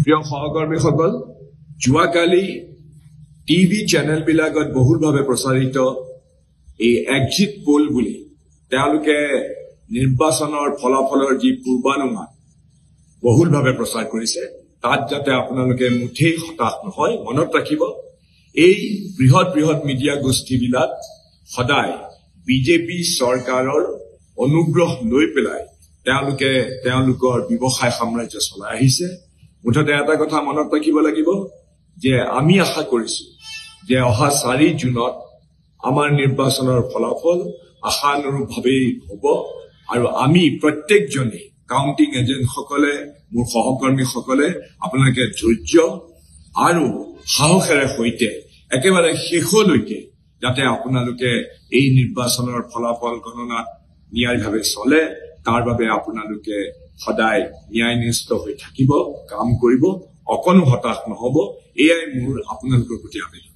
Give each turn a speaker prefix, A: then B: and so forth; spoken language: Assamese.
A: প্ৰিয় সহকৰ্মীসকল, যোৱাকালি টিভি চেনেলবিলাকত বহুলভাৱে প্ৰচাৰিত এই এক্সিট পোল বুলি তেওঁলোকে নিৰ্বাচনৰ ফলাফলৰ যি পূৰ্বানুমান বহুলভাৱে প্ৰচাৰ কৰিছে, তাত যাতে আপোনালোকে মুঠেই হতাশ নহয়। মনত ৰাখিব, এই বৃহৎ বৃহৎ মিডিয়া গোষ্ঠীবিলাক সদায় বিজেপি চৰকাৰৰ অনুগ্ৰহ লৈ পেলাই তেওঁলোকে তেওঁলোকৰ ব্যৱসায় সাম্ৰাজ্য চলাই আহিছে। মুঠতে এটা কথা মনত ৰাখিব লাগিব যে আমি আশা কৰিছো যে অহা 4 জুনত আমাৰ নিৰ্বাচনৰ ফলাফল আশানুৰূপভাৱেই হ'ব আৰু আমি প্ৰত্যেকজনে কাউন্টিং এজেণ্টসকলে, মোৰ সহকৰ্মীসকলে আপোনালোকে ধৈৰ্য আৰু সাহসেৰে সৈতে একেবাৰে শেষলৈকে যাতে আপোনালোকে এই নিৰ্বাচনৰ ফলাফল গণনাত ন্যায়ভাৱে চলে, তাৰ বাবে আপোনালোকে সদায় ন্যায়নিষ্ঠ হৈ থাকিব, কাম কৰিব, অকণো হতাশ নহব। এয়াই মোৰ আপোনালোকৰ প্ৰতি আবেদন।